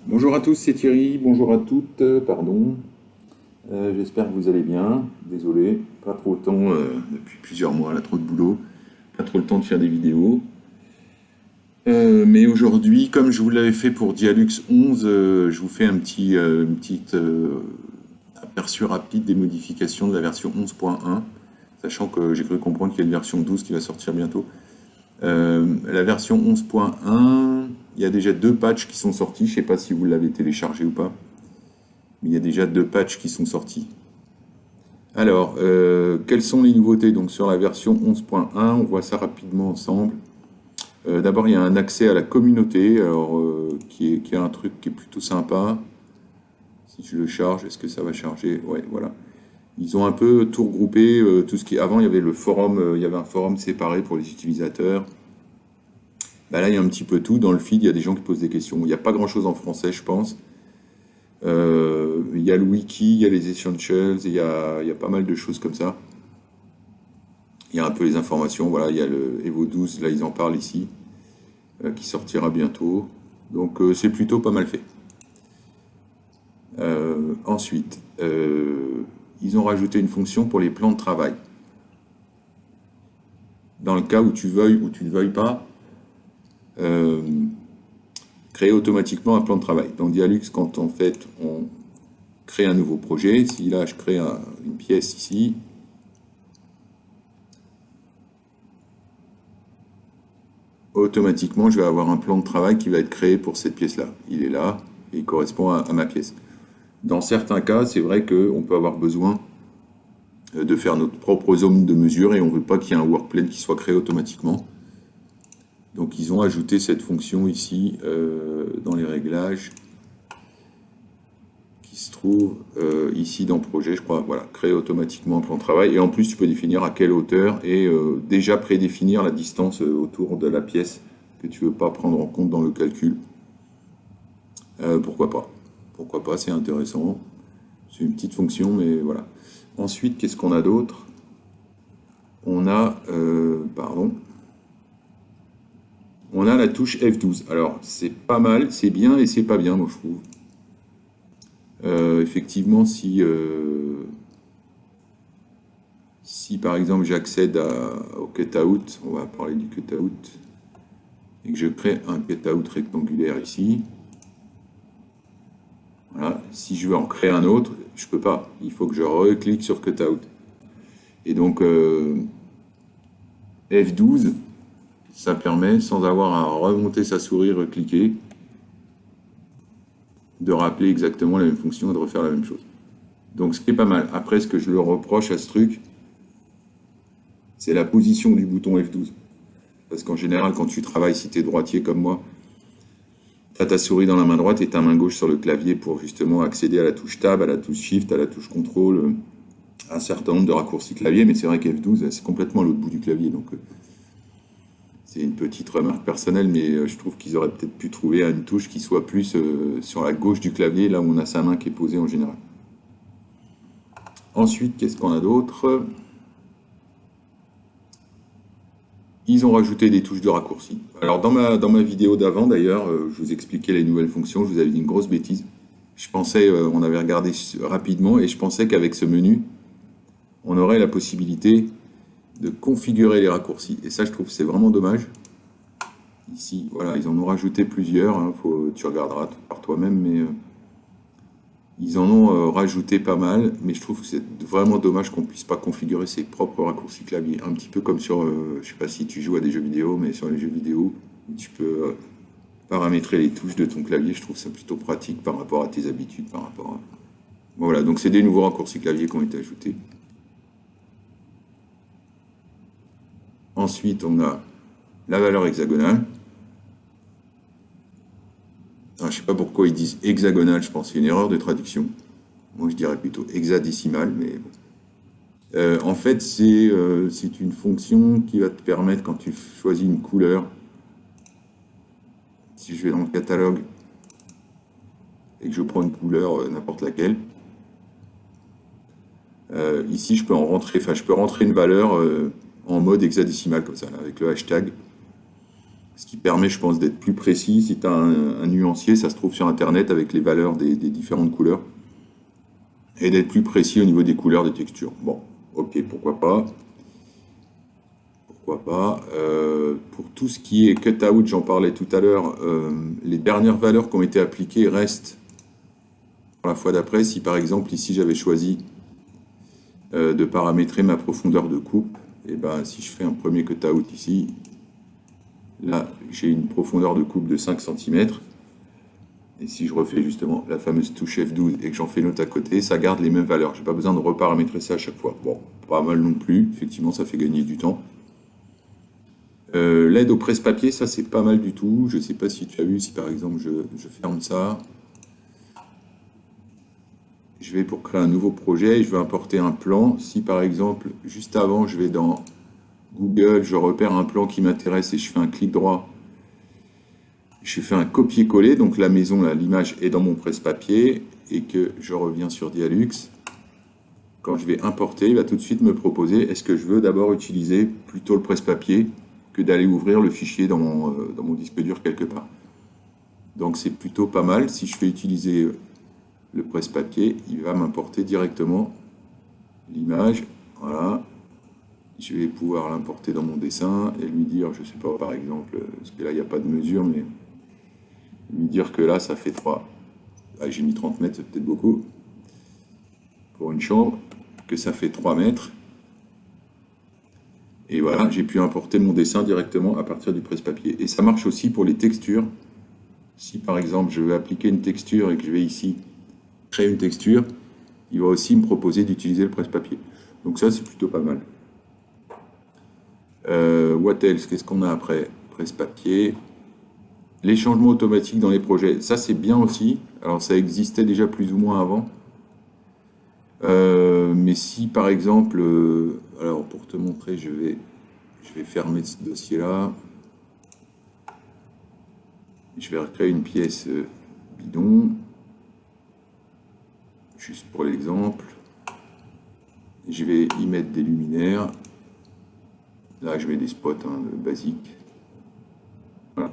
Bonjour à tous, c'est Thierry. Bonjour à toutes, pardon. J'espère que vous allez bien. Désolé, pas trop le temps depuis plusieurs mois, là, trop de boulot. Pas trop le temps de faire des vidéos. Mais aujourd'hui, comme je vous l'avais fait pour Dialux 11, je vous fais une petite aperçu rapide des modifications de la version 11.1, sachant que j'ai cru comprendre qu'il y a une version 12 qui va sortir bientôt. La version 11.1, il y a déjà deux patchs qui sont sortis. Je ne sais pas si vous l'avez téléchargé ou pas, mais il y a déjà deux patchs qui sont sortis. Alors, quelles sont les nouveautés donc sur la version 11.1? On voit ça rapidement ensemble. D'abord, il y a un accès à la communauté, alors, qui est un truc qui est plutôt sympa. Si je le charge, est-ce que ça va charger? Ouais, voilà. Ils ont un peu tout regroupé, tout ce qui... Avant, il y avait le forum, il y avait un forum séparé pour les utilisateurs. Bah là, il y a un petit peu tout. Dans le feed, il y a des gens qui posent des questions. Il n'y a pas grand-chose en français, je pense. Il y a le wiki, il y a les essentials, il y a pas mal de choses comme ça. Il y a un peu les informations. Voilà, il y a le Evo 12, là, ils en parlent ici, qui sortira bientôt. Donc, c'est plutôt pas mal fait. Ensuite, ils ont rajouté une fonction pour les plans de travail. Dans le cas où tu veuilles ou tu ne veuilles pas, créer automatiquement un plan de travail. Dans Dialux, quand en fait on crée un nouveau projet, si là je crée une pièce ici, automatiquement je vais avoir un plan de travail qui va être créé pour cette pièce-là. Il est là et il correspond à ma pièce. Dans certains cas, c'est vrai qu'on peut avoir besoin de faire notre propre zone de mesure et on ne veut pas qu'il y ait un workplane qui soit créé automatiquement. Donc ils ont ajouté cette fonction ici dans les réglages qui se trouve ici dans projet, je crois. Voilà, créer automatiquement un plan de travail. Et en plus, tu peux définir à quelle hauteur et déjà prédéfinir la distance autour de la pièce que tu ne veux pas prendre en compte dans le calcul. Pourquoi pas? Pourquoi pas, c'est intéressant. C'est une petite fonction, mais voilà. Ensuite, qu'est-ce qu'on a d'autre? On a, on a la touche F12. Alors, c'est pas mal, c'est bien et c'est pas bien, moi je trouve. Effectivement, si par exemple j'accède au cutout, on va parler du cutout, et que je crée un cutout rectangulaire ici, voilà, si je veux en créer un autre, je peux pas. Il faut que je reclique sur cutout. Et donc F12, ça permet, sans avoir à remonter sa souris, recliquer, de rappeler exactement la même fonction et de refaire la même chose. Donc ce qui est pas mal. Après, ce que je le reproche à ce truc, c'est la position du bouton F12. Parce qu'en général, quand tu travailles, si tu es droitier comme moi, tu as ta souris dans la main droite et ta main gauche sur le clavier pour justement accéder à la touche Tab, à la touche Shift, à la touche Contrôle, un certain nombre de raccourcis clavier. Mais c'est vrai qu'F12, c'est complètement à l'autre bout du clavier. Donc c'est une petite remarque personnelle, mais je trouve qu'ils auraient peut-être pu trouver une touche qui soit plus sur la gauche du clavier, là où on a sa main qui est posée en général. Ensuite, qu'est-ce qu'on a d'autre? Ils ont rajouté des touches de raccourci. Alors dans ma vidéo d'avant d'ailleurs, je vous expliquais les nouvelles fonctions, je vous avais dit une grosse bêtise. Je pensais, on avait regardé rapidement et je pensais qu'avec ce menu, on aurait la possibilité de configurer les raccourcis. Et ça, je trouve que c'est vraiment dommage. Ici, voilà, ils en ont rajouté plusieurs, hein, tu regarderas par toi-même, mais ils en ont rajouté pas mal, mais je trouve que c'est vraiment dommage qu'on ne puisse pas configurer ses propres raccourcis clavier. Un petit peu comme sur, je ne sais pas si tu joues à des jeux vidéo, mais sur les jeux vidéo, tu peux paramétrer les touches de ton clavier. Je trouve ça plutôt pratique par rapport à tes habitudes, par rapport à... Voilà, donc c'est des nouveaux raccourcis clavier qui ont été ajoutés. Ensuite, on a la valeur hexagonale. Alors, je ne sais pas pourquoi ils disent hexagonale, je pense que c'est une erreur de traduction. Moi, je dirais plutôt hexadécimal, mais bon. En fait, c'est une fonction qui va te permettre, quand tu choisis une couleur, si je vais dans le catalogue et que je prends une couleur, n'importe laquelle, ici, je peux rentrer une valeur en mode hexadécimal, comme ça, là, avec le hashtag. Ce qui permet, je pense, d'être plus précis. Si tu as un nuancier, ça se trouve sur Internet avec les valeurs des différentes couleurs. Et d'être plus précis au niveau des couleurs, des textures. Bon, ok, pourquoi pas. Pourquoi pas. Pour tout ce qui est cutout, j'en parlais tout à l'heure, les dernières valeurs qui ont été appliquées restent pour la fois d'après. Si par exemple, ici, j'avais choisi de paramétrer ma profondeur de coupe, et ben si je fais un premier cutout ici, là, j'ai une profondeur de coupe de 5 cm. Et si je refais justement la fameuse touche F12 et que j'en fais une autre à côté, ça garde les mêmes valeurs. J'ai pas besoin de reparamétrer ça à chaque fois. Bon, pas mal non plus. Effectivement, ça fait gagner du temps. L'aide au presse-papier, ça c'est pas mal du tout. Je sais pas si tu as vu, si par exemple je ferme ça. Je vais pour créer un nouveau projet, je vais importer un plan. Si par exemple, juste avant, je vais dans Google, je repère un plan qui m'intéresse et je fais un clic droit. Je fais un copier-coller, donc la maison, là, l'image est dans mon presse-papier, et que je reviens sur Dialux. Quand je vais importer, il va tout de suite me proposer, est-ce que je veux d'abord utiliser plutôt le presse-papier que d'aller ouvrir le fichier dans mon disque dur quelque part. Donc c'est plutôt pas mal. Si je fais utiliser le presse-papier, il va m'importer directement l'image. Voilà. Je vais pouvoir l'importer dans mon dessin et lui dire, je sais pas, par exemple, parce que là il n'y a pas de mesure, mais lui dire que là ça fait 3. Ah, j'ai mis 30 mètres, c'est peut-être beaucoup pour une chambre, que ça fait 3 mètres. Et voilà, j'ai pu importer mon dessin directement à partir du presse-papier. Et ça marche aussi pour les textures. Si par exemple je veux appliquer une texture et que je vais ici créer une texture, il va aussi me proposer d'utiliser le presse-papier. Donc ça c'est plutôt pas mal. What else? Qu'est-ce qu'on a après? Presse-papier. Les changements automatiques dans les projets, ça c'est bien aussi. Alors ça existait déjà plus ou moins avant. Mais si par exemple, alors pour te montrer, je vais fermer ce dossier-là. Je vais recréer une pièce bidon, juste pour l'exemple. Je vais y mettre des luminaires. Là, je mets des spots basiques. Voilà.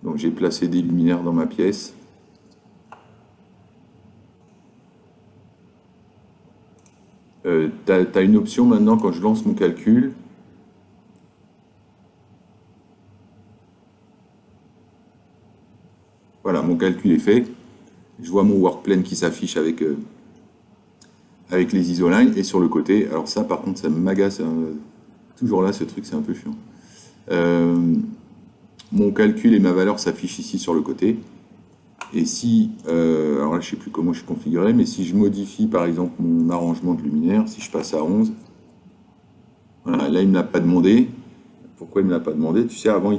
Donc j'ai placé des luminaires dans ma pièce. Tu as une option maintenant quand je lance mon calcul. Voilà, mon calcul est fait. Je vois mon workplane qui s'affiche avec les isolines et sur le côté. Alors ça, par contre, ça m'agace. Toujours là, ce truc, c'est un peu chiant. Mon calcul et ma valeur s'affichent ici sur le côté. Et si, alors là je ne sais plus comment je suis configuré, mais si je modifie par exemple mon arrangement de luminaire, si je passe à 11, voilà, là il ne me l'a pas demandé. Pourquoi il ne me l'a pas demandé? Tu sais, avant,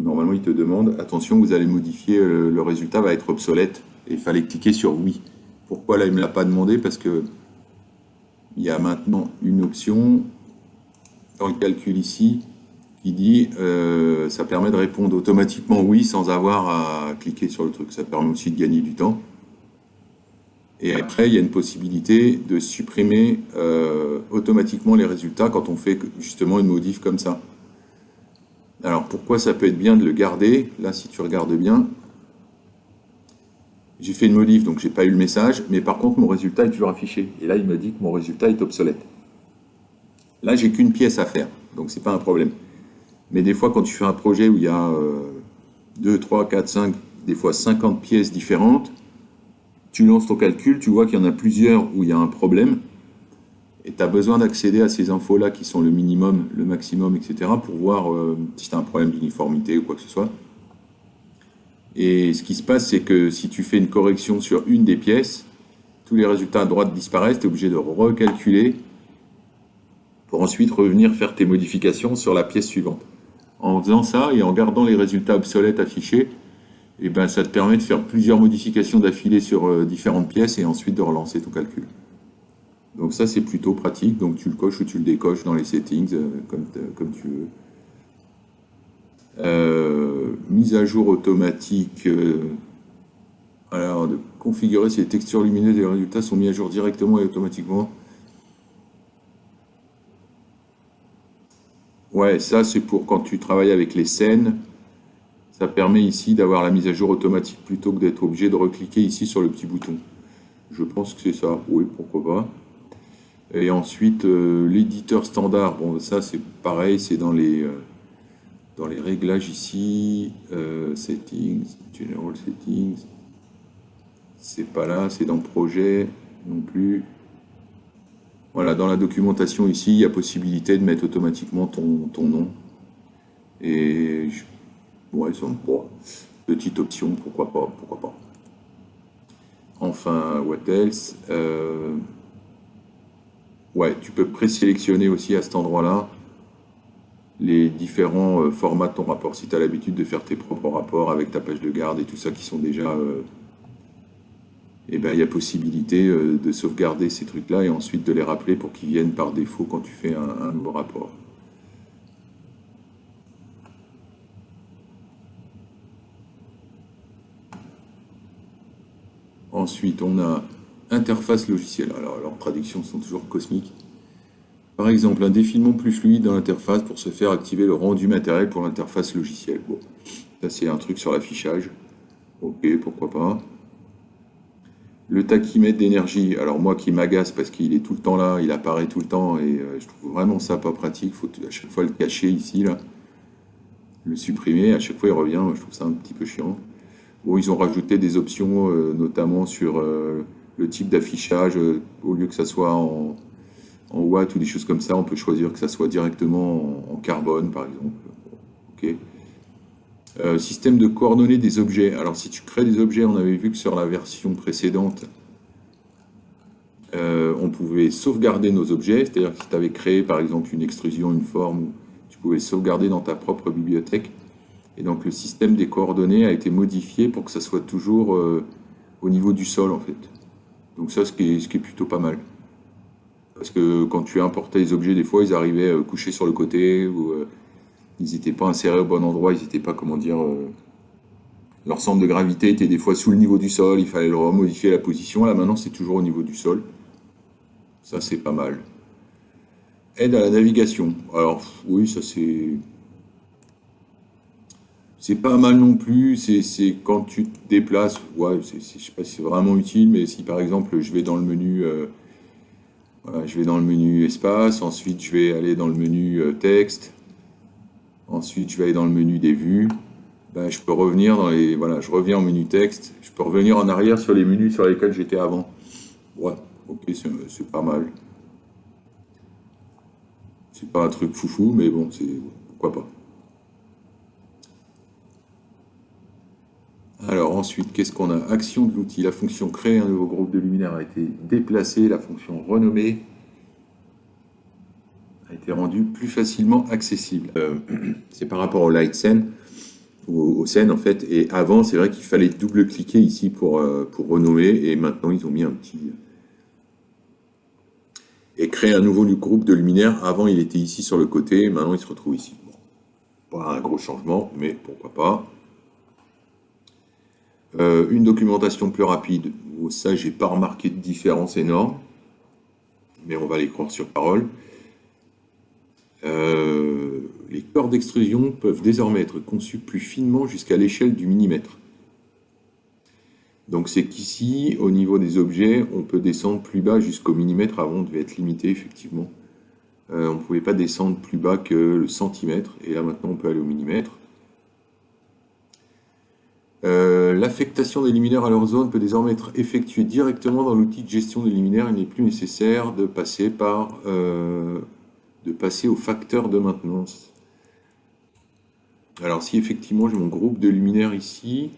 normalement il te demande, attention, vous allez modifier, le résultat va être obsolète. Et il fallait cliquer sur oui. Pourquoi là il ne me l'a pas demandé? Parce que il y a maintenant une option dans le calcul ici qui dit ça permet de répondre automatiquement oui sans avoir à cliquer sur le truc. Ça permet aussi de gagner du temps. Et après, il y a une possibilité de supprimer automatiquement les résultats quand on fait justement une modif comme ça. Alors pourquoi ça peut être bien de le garder? Là, si tu regardes bien, j'ai fait une modif, donc j'ai pas eu le message, mais par contre mon résultat est toujours affiché. Et là, il me dit que mon résultat est obsolète. Là, j'ai qu'une pièce à faire, donc c'est pas un problème. Mais des fois, quand tu fais un projet où il y a 2, 3, 4, 5, des fois 50 pièces différentes, tu lances ton calcul, tu vois qu'il y en a plusieurs où il y a un problème, et tu as besoin d'accéder à ces infos-là qui sont le minimum, le maximum, etc., pour voir si tu as un problème d'uniformité ou quoi que ce soit. Et ce qui se passe, c'est que si tu fais une correction sur une des pièces, tous les résultats à droite disparaissent, tu es obligé de recalculer pour ensuite revenir faire tes modifications sur la pièce suivante. En faisant ça et en gardant les résultats obsolètes affichés, et ben ça te permet de faire plusieurs modifications d'affilée sur différentes pièces et ensuite de relancer ton calcul. Donc ça c'est plutôt pratique, donc tu le coches ou tu le décoches dans les settings comme tu veux. Mise à jour automatique, alors de configurer si les textures lumineuses et les résultats sont mis à jour directement et automatiquement. Ouais, ça c'est pour quand tu travailles avec les scènes Ça permet ici d'avoir la mise à jour automatique plutôt que d'être obligé de recliquer ici sur le petit bouton. Je pense que c'est ça. Oui, pourquoi pas. Et ensuite, l'éditeur standard. Bon, ça c'est pareil, c'est dans les réglages ici. Settings, General Settings. C'est pas là, c'est dans Projet non plus. Voilà, dans la documentation ici, il y a possibilité de mettre automatiquement ton nom. Et ouais, bon, petite option, pourquoi pas, pourquoi pas. Enfin, what else? Ouais, tu peux présélectionner aussi à cet endroit-là les différents formats de ton rapport. Si tu as l'habitude de faire tes propres rapports avec ta page de garde et tout ça qui sont déjà... eh ben, il y a possibilité de sauvegarder ces trucs-là et ensuite de les rappeler pour qu'ils viennent par défaut quand tu fais un nouveau rapport. Ensuite, on a interface logicielle. Alors, leurs traductions sont toujours cosmiques. Par exemple, un défilement plus fluide dans l'interface pour se faire activer le rendu matériel pour l'interface logicielle. Bon, ça c'est un truc sur l'affichage. Ok, pourquoi pas. Le tachymètre d'énergie, alors moi qui m'agace parce qu'il est tout le temps là, il apparaît tout le temps et je trouve vraiment ça pas pratique. Faut à chaque fois le cacher ici, là, le supprimer. À chaque fois il revient, je trouve ça un petit peu chiant. Bon, ils ont rajouté des options, notamment sur le type d'affichage. Au lieu que ça soit en watts ou des choses comme ça, on peut choisir que ça soit directement en carbone, par exemple. Ok. Système de coordonnées des objets. Alors, si tu crées des objets, on avait vu que sur la version précédente, on pouvait sauvegarder nos objets. C'est-à-dire que si tu avais créé, par exemple, une extrusion, une forme, tu pouvais sauvegarder dans ta propre bibliothèque. Et donc, le système des coordonnées a été modifié pour que ça soit toujours au niveau du sol, en fait. Donc ça, ce qui est plutôt pas mal. Parce que quand tu importais les objets, des fois, ils arrivaient couchés sur le côté, ou ils n'étaient pas insérés au bon endroit, ils n'étaient pas, comment dire, leur centre de gravité était des fois sous le niveau du sol, il fallait leur modifier la position. Là, maintenant, c'est toujours au niveau du sol. Ça, c'est pas mal. Aide à la navigation. Alors, oui, ça, c'est... C'est pas mal non plus, c'est quand tu te déplaces, ouais, je sais pas si c'est vraiment utile, mais si par exemple je vais dans le menu... voilà, je vais dans le menu espace, ensuite je vais aller dans le menu texte, ensuite je vais aller dans le menu des vues. Ben, je peux revenir dans les. Voilà, je reviens au menu texte, je peux revenir en arrière sur les menus sur lesquels j'étais avant. Ouais, ok, c'est pas mal. C'est pas un truc foufou, mais bon, c'est pourquoi pas. Alors ensuite, qu'est-ce qu'on a? Action de l'outil. La fonction créer un nouveau groupe de luminaires a été déplacée. La fonction renommer a été rendue plus facilement accessible. C'est par rapport au light scene, aux scènes en fait. Et avant, c'est vrai qu'il fallait double-cliquer ici pour renommer. Et maintenant, ils ont mis un petit... Et créer un nouveau groupe de luminaires. Avant, il était ici sur le côté. Maintenant, il se retrouve ici. Bon, pas un gros changement, mais pourquoi pas. Une documentation plus rapide. Bon, ça, j'ai pas remarqué de différence énorme. Mais on va les croire sur parole. Les corps d'extrusion peuvent désormais être conçus plus finement jusqu'à l'échelle du millimètre. Donc c'est qu'ici, au niveau des objets, on peut descendre plus bas jusqu'au millimètre. Avant, on devait être limité, effectivement. On ne pouvait pas descendre plus bas que le centimètre. Et là, maintenant, on peut aller au millimètre. L'affectation des luminaires à leur zone peut désormais être effectuée directement dans l'outil de gestion des luminaires. Il n'est plus nécessaire de passer au facteur de maintenance. Alors si effectivement j'ai mon groupe de luminaires ici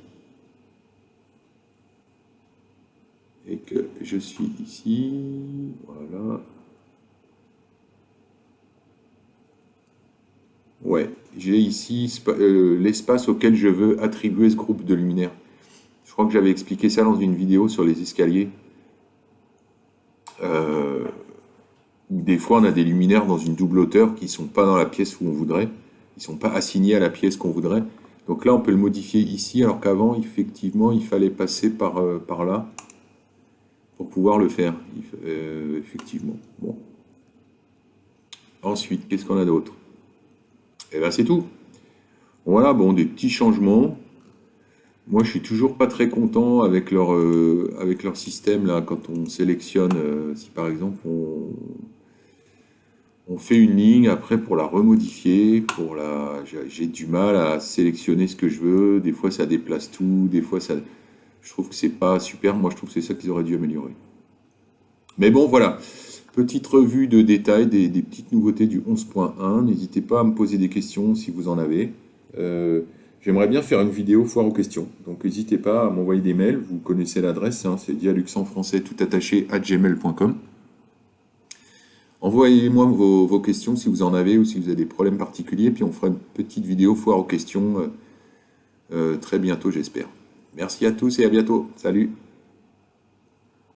et que je suis ici, voilà. Ouais, j'ai ici l'espace auquel je veux attribuer ce groupe de luminaires. Je crois que j'avais expliqué ça dans une vidéo sur les escaliers. Où des fois on a des luminaires dans une double hauteur qui ne sont pas dans la pièce où on voudrait. Ils ne sont pas assignés à la pièce qu'on voudrait. Donc là on peut le modifier ici alors qu'avant effectivement il fallait passer par là pour pouvoir le faire. Effectivement. Bon. Ensuite, qu'est-ce qu'on a d'autre? Eh bien c'est tout. Voilà, bon, des petits changements. Moi, je suis toujours pas très content avec leur système là, quand on sélectionne, si par exemple on fait une ligne, après pour la remodifier, j'ai du mal à sélectionner ce que je veux. Des fois, ça déplace tout, des fois, je trouve que c'est pas super. Moi, je trouve que c'est ça qu'ils auraient dû améliorer. Mais bon, voilà. Petite revue de détail des petites nouveautés du 11.1. N'hésitez pas à me poser des questions si vous en avez. Euh, J'aimerais bien faire une vidéo foire aux questions. Donc n'hésitez pas à m'envoyer des mails. Vous connaissez l'adresse, hein, c'est dialuxenfrançais tout attaché @gmail.com. Envoyez-moi vos questions si vous en avez ou si vous avez des problèmes particuliers. Puis on fera une petite vidéo foire aux questions très bientôt, j'espère. Merci à tous et à bientôt. Salut!